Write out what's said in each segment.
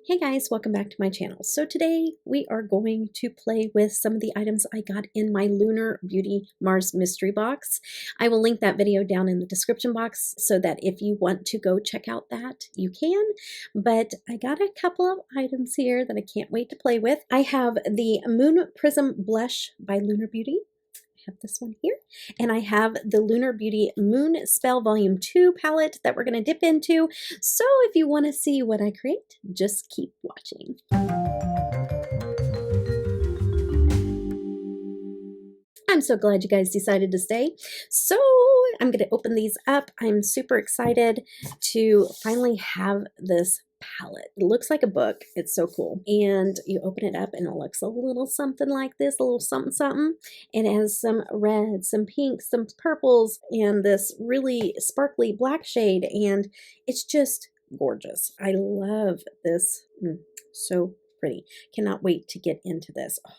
Hey guys, welcome back to my channel. So today we are going to play with some of the items I got in my Lunar Beauty Mars mystery box. I will link that video down in the description box so that if you want to go check out that, you can. But I got a couple of items here that I can't wait to play with. I have the Moon Prism Blush by Lunar Beauty. I have this one here, and I have the Lunar Beauty Moon Spell Volume 2 palette that we're going to dip into. So if you want to see what I create, just keep watching. I'm so glad you guys decided to stay. So I'm going to open these up. I'm super excited to finally have this palette. It looks like a book. It's so cool. And you open it up and it looks a little something like this, a little something something. It has some reds, some pinks, some purples, and this really sparkly black shade. And it's just gorgeous. I love this. So pretty. Cannot wait to get into this. Oh,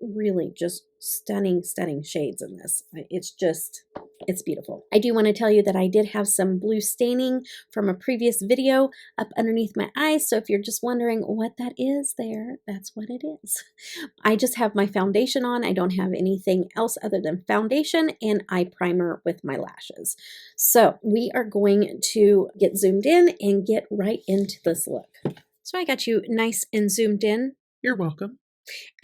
really just stunning shades in this. It's beautiful. I do want to tell you that I did have some blue staining from a previous video up underneath my eyes, so if you're just wondering what that is there, that's what it is. I just have my foundation on. I don't have anything else other than foundation and eye primer with my lashes. So we are going to get zoomed in and get right into this look. So I got you nice and zoomed in. You're welcome.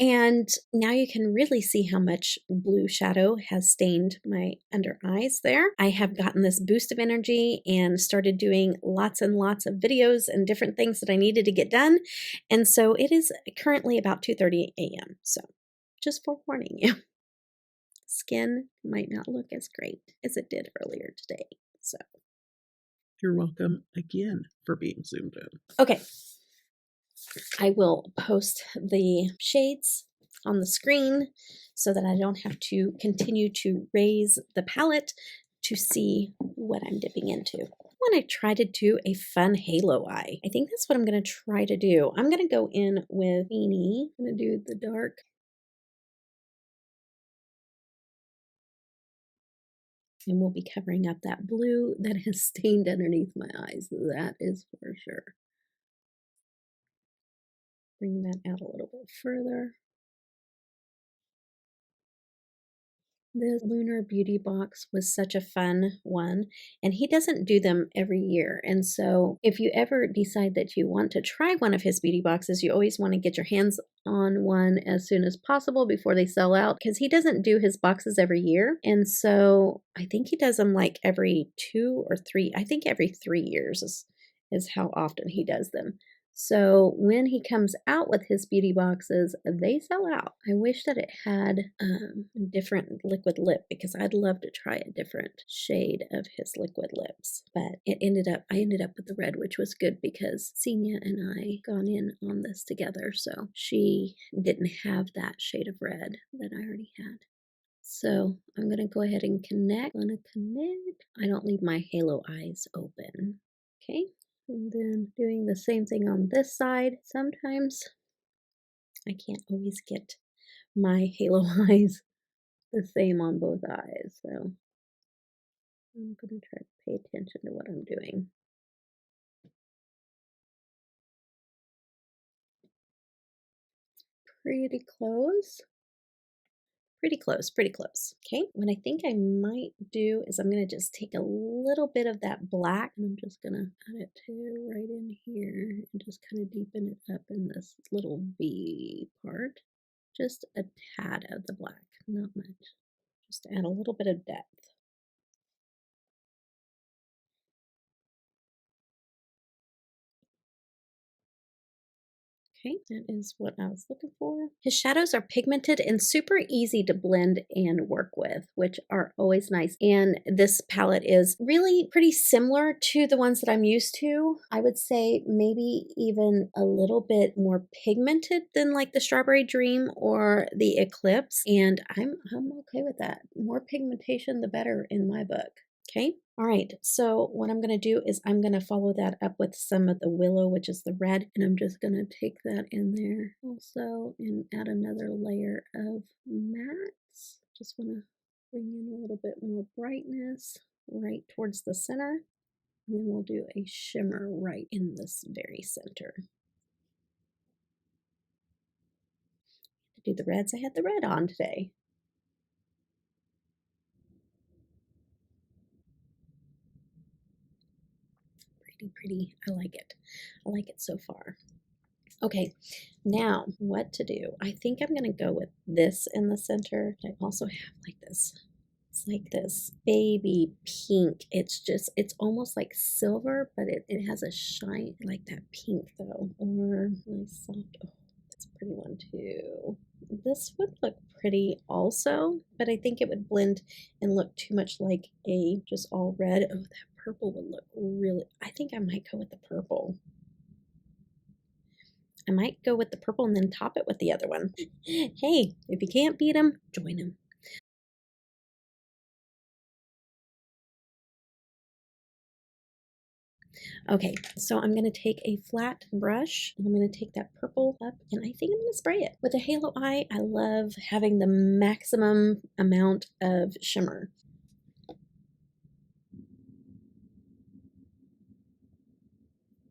And now you can really see how much blue shadow has stained my under eyes there. I have gotten this boost of energy and started doing lots and lots of videos and different things that I needed to get done. And so it is currently about 2:30 a.m. So just forewarning you, skin might not look as great as it did earlier today. So you're welcome again for being zoomed in. Okay. I will post the shades on the screen so that I don't have to continue to raise the palette to see what I'm dipping into. I want to try to do a fun halo eye. I think that's what I'm going to try to do. I'm going to go in with Beanie. I'm going to do the dark. And we'll be covering up that blue that has stained underneath my eyes. That is for sure. Bring that out a little bit further. The Lunar Beauty box was such a fun one, and he doesn't do them every year. And so if you ever decide that you want to try one of his beauty boxes, you always want to get your hands on one as soon as possible before they sell out, because he doesn't do his boxes every year. And so I think he does them like every 2 or 3, I think every 3 years is how often he does them. So when he comes out with his beauty boxes, they sell out. I wish that it had a different liquid lip, because I'd love to try a different shade of his liquid lips. But I ended up with the red, which was good because Senia and I gone in on this together. So she didn't have that shade of red that I already had. So I'm going to go ahead and connect. I don't leave my halo eyes open. Okay. And then doing the same thing on this side. Sometimes I can't always get my halo eyes the same on both eyes. So I'm going to try to pay attention to what I'm doing. Pretty close. Pretty close. Okay, what I think I might do is I'm going to just take a little bit of that black, and I'm just going to add it to right in here and just kind of deepen it up in this little V part. Just a tad of the black, not much. Just to add a little bit of depth. Okay, that is what I was looking for. His shadows are pigmented and super easy to blend and work with, which are always nice. And this palette is really pretty similar to the ones that I'm used to. I would say maybe even a little bit more pigmented than like the Strawberry Dream or the Eclipse. And I'm okay with that. More pigmentation, the better in my book. Okay. All right. So what I'm going to do is I'm going to follow that up with some of the Willow, which is the red. And I'm just going to take that in there also and add another layer of mattes. Just want to bring in a little bit more brightness right towards the center. And then we'll do a shimmer right in this very center. do the reds. I had the red on today. Pretty. I like it. I like it so far. Okay, now what to do? I think I'm going to go with this in the center. I also have like this. It's like this baby pink. It's almost like silver, but it has a shine like that pink though. Or nice soft. Oh, that's a pretty one too. This would look pretty also, but I think it would blend and look too much like a just all red. Oh, that purple would look really, I think I might go with the purple. I might go with the purple and then top it with the other one. Hey, if you can't beat them, join them. Okay, so I'm going to take a flat brush and I'm going to take that purple up and I think I'm going to spray it. With a halo eye, I love having the maximum amount of shimmer.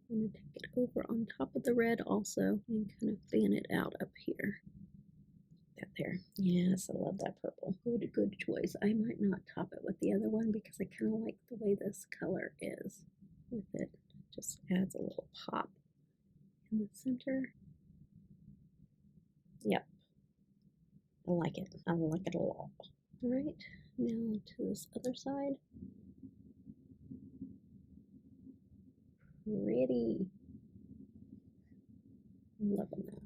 I'm going to take it over on top of the red also and kind of fan it out up here. That there. Yes, I love that purple. Good choice. I might not top it with the other one because I kind of like the way this color is with it. Just adds a little pop in the center. Yep. I like it. I like it a lot. All right, now to this other side. Pretty. I'm loving that.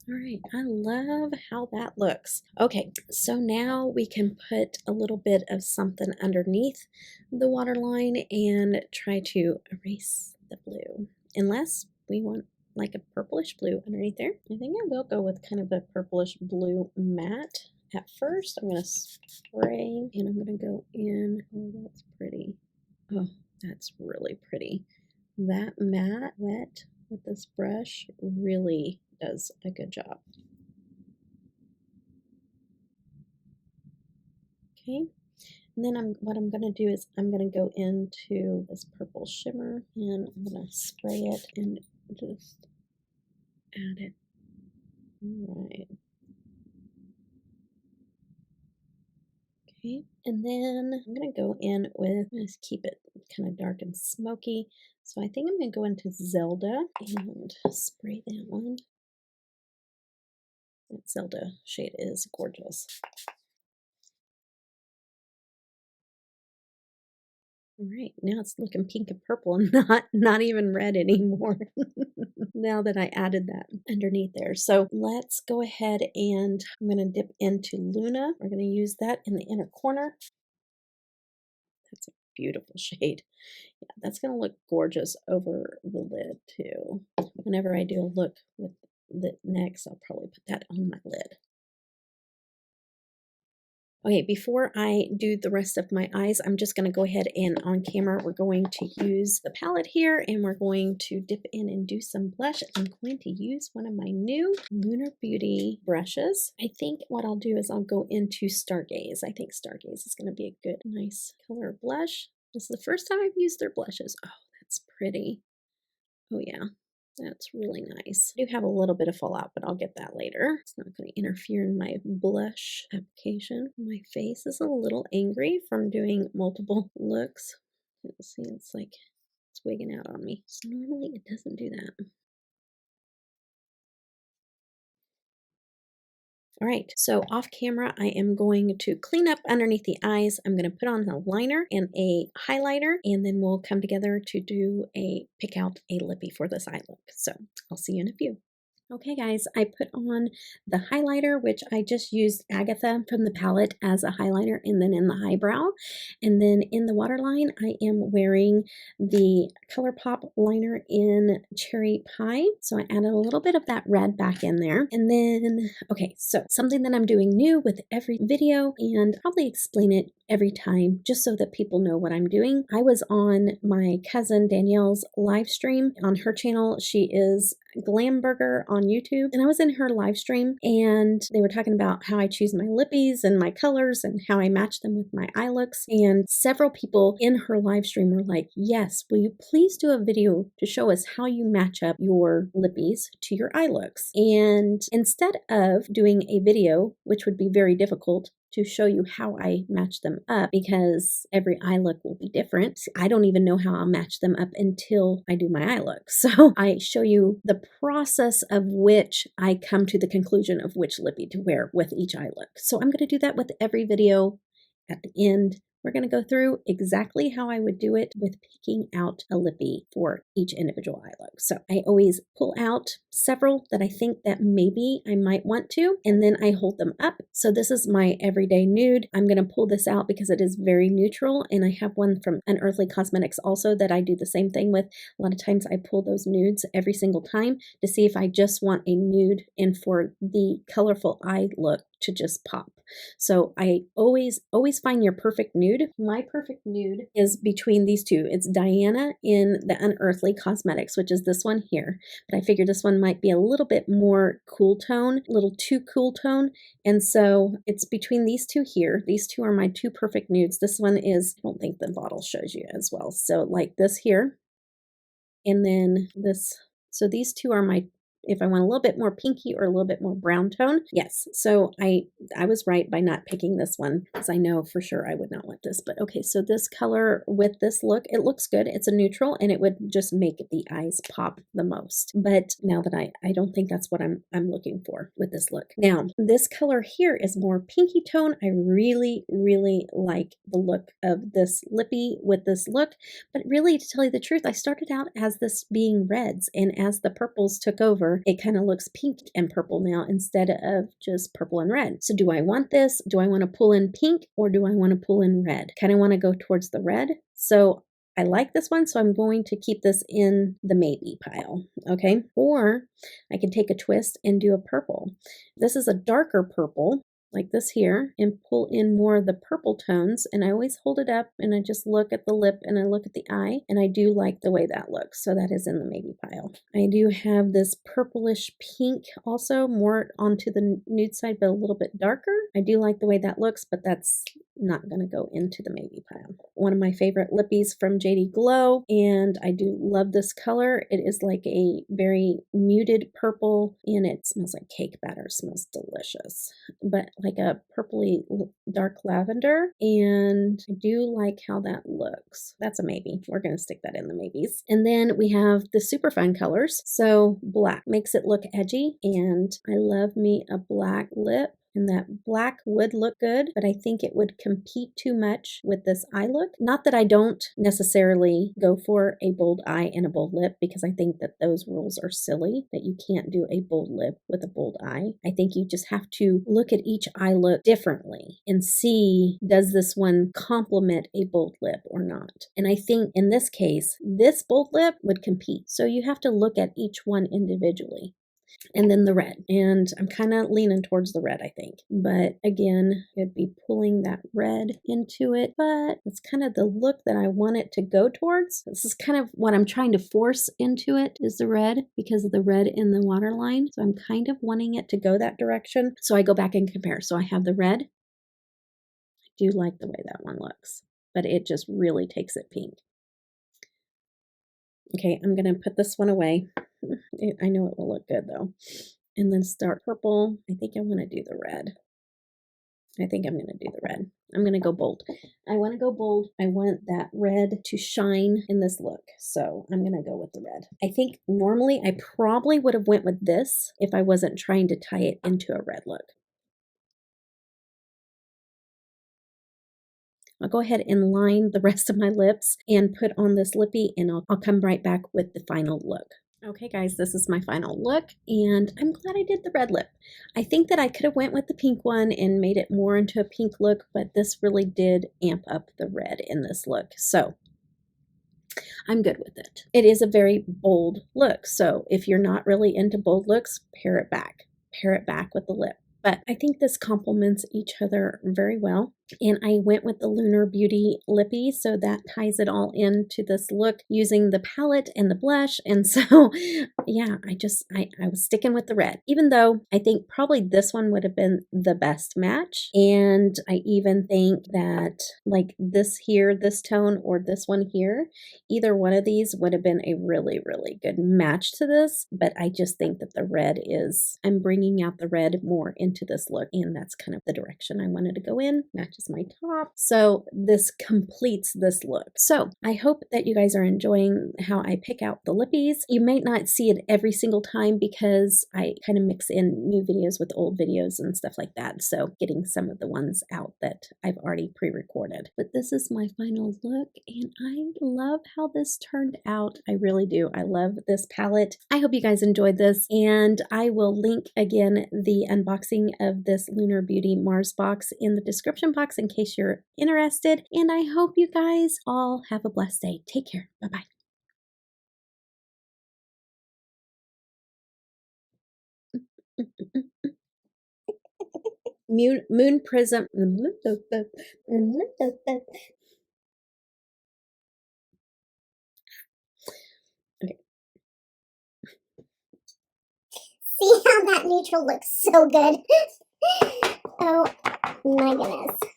All right, I love how that looks. Okay, so now we can put a little bit of something underneath the waterline and try to erase the blue. Unless we want like a purplish blue underneath there. I think I will go with kind of a purplish blue matte at first. I'm going to spray and I'm going to go in. Oh, that's pretty. Oh, that's really pretty. That matte wet with this brush really does a good job. Okay, and then what I'm going to do is I'm going to go into this purple shimmer and I'm going to spray it and just add it. All right. Okay, and then I'm going to go in with, just keep it kind of dark and smoky. So I think I'm going to go into Zelda and spray that one. That Zelda shade is gorgeous. All right, now it's looking pink and purple and not even red anymore. Now that I added that underneath there. So let's go ahead and I'm going to dip into Luna. We're going to use that in the inner corner. That's a beautiful shade. Yeah, that's going to look gorgeous over the lid too. Whenever I do a look with the next, I'll probably put that on my lid. Okay, before I do the rest of my eyes, I'm just going to go ahead and on camera, we're going to use the palette here and we're going to dip in and do some blush. I'm going to use one of my new Lunar Beauty brushes. I think what I'll do is I'll go into Stargaze. I think Stargaze is going to be a good, nice color blush. This is the first time I've used their blushes. Oh, that's pretty. Oh yeah. That's really nice. I do have a little bit of fallout, but I'll get that later. It's not going to interfere in my blush application. My face is a little angry from doing multiple looks. Let's see, it's like it's wigging out on me. So normally it doesn't do that. All right, so off camera, I am going to clean up underneath the eyes. I'm going to put on a liner and a highlighter, and then we'll come together to pick out a lippy for this eye look. So I'll see you in a few. Okay guys, I put on the highlighter, which I just used Agatha from the palette as a highlighter and then in the eyebrow. And then in the waterline, I am wearing the ColourPop liner in Cherry Pie. So I added a little bit of that red back in there. And then, okay, so something that I'm doing new with every video and probably explain it every time just so that people know what I'm doing. I was on my cousin Danielle's live stream on her channel. She is Glamburger on YouTube, and I was in her live stream, and they were talking about how I choose my lippies and my colors and how I match them with my eye looks. And several people in her live stream were like, yes, will you please do a video to show us how you match up your lippies to your eye looks? And instead of doing a video, which would be very difficult, to show you how I match them up, because every eye look will be different. I don't even know how I'll match them up until I do my eye look. So I show you the process of which I come to the conclusion of which lippy to wear with each eye look. So I'm going to do that with every video. At the end, we're going to go through exactly how I would do it with picking out a lippy for each individual eye look. So I always pull out several that I think that maybe I might want to, and then I hold them up. So this is my everyday nude. I'm going to pull this out because it is very neutral, and I have one from Unearthly Cosmetics also that I do the same thing with. A lot of times I pull those nudes every single time to see if I just want a nude and for the colorful eye look to just pop. So I always find your perfect nude. My perfect nude is between these two. It's Diana in the Unearthly Cosmetics, which is this one here. But I figured this one might be a little bit more cool tone, a little too cool tone. And so it's between these two here. These two are my two perfect nudes. This one is, I don't think the bottle shows you as well. So like this here, and then this. So these two are my, if I want a little bit more pinky or a little bit more brown tone. Yes, so I was right by not picking this one, because I know for sure I would not want this. But okay, so this color with this look, it looks good. It's a neutral, and it would just make the eyes pop the most. But now that I don't think that's what I'm looking for with this look. Now, this color here is more pinky tone. I really, really like the look of this lippy with this look. But really, to tell you the truth, I started out as this being reds, and as the purples took over, it kind of looks pink and purple now instead of just purple and red. So do I want this? Do I want to pull in pink, or do I want to pull in red? Kind of want to go towards the red. So I like this one, so I'm going to keep this in the maybe pile, okay? Or I can take a twist and do a purple. This is a darker purple, like this here, and pull in more of the purple tones, and I always hold it up and I just look at the lip and I look at the eye, and I do like the way that looks, so that is in the maybe pile. I do have this purplish pink also, more onto the nude side but a little bit darker. I do like the way that looks, but that's not going to go into the maybe pile. One of my favorite lippies from JD Glow, and I do love this color. It is like a very muted purple, and it smells like cake batter. It smells delicious, but like a purpley dark lavender, and I do like how that looks. That's a maybe. We're going to stick that in the maybes. And then we have the super fun colors. So black makes it look edgy, and I love me a black lip. And that black would look good, but I think it would compete too much with this eye look. Not that I don't necessarily go for a bold eye and a bold lip, because I think that those rules are silly, that you can't do a bold lip with a bold eye. I think you just have to look at each eye look differently and see, does this one complement a bold lip or not? And I think in this case, this bold lip would compete. So you have to look at each one individually. And then the red, and I'm kind of leaning towards the red, I think, but again, it'd be pulling that red into it, but it's kind of the look that I want it to go towards. This is kind of what I'm trying to force into it, is the red, because of the red in the waterline. So I'm kind of wanting it to go that direction. So I go back and compare. So I have the red. I do like the way that one looks, but it just really takes it pink. Okay, I'm going to put this one away. I know it will look good though. And then start purple. I think I want to do the red. I think I'm going to do the red. I'm going to go bold. I want to go bold. I want that red to shine in this look. So I'm going to go with the red. I think normally I probably would have went with this if I wasn't trying to tie it into a red look. I'll go ahead and line the rest of my lips and put on this lippy, and I'll come right back with the final look. Okay guys, this is my final look, and I'm glad I did the red lip. I think that I could have went with the pink one and made it more into a pink look, but this really did amp up the red in this look. So I'm good with it. It is a very bold look. So if you're not really into bold looks, pare it back. Pare it back with the lip. But I think this complements each other very well. And I went with the Lunar Beauty Lippie, so that ties it all into this look using the palette and the blush. And so, yeah, I was sticking with the red, even though I think probably this one would have been the best match. And I even think that like this here, this tone, or this one here, either one of these would have been a really, really good match to this. But I just think that the red I'm bringing out the red more into this look, and that's kind of the direction I wanted to go in. Matches my top. So this completes this look. So I hope that you guys are enjoying how I pick out the lippies. You may not see it every single time because I kind of mix in new videos with old videos and stuff like that. So getting some of the ones out that I've already pre-recorded. But this is my final look, and I love how this turned out. I really do. I love this palette. I hope you guys enjoyed this, and I will link again the unboxing of this Lunar Beauty Mars box in the description box in case you're interested. And I hope you guys all have a blessed day. Take care. Bye-bye. Moon Prism. Okay. See how that neutral looks so good. Oh my goodness.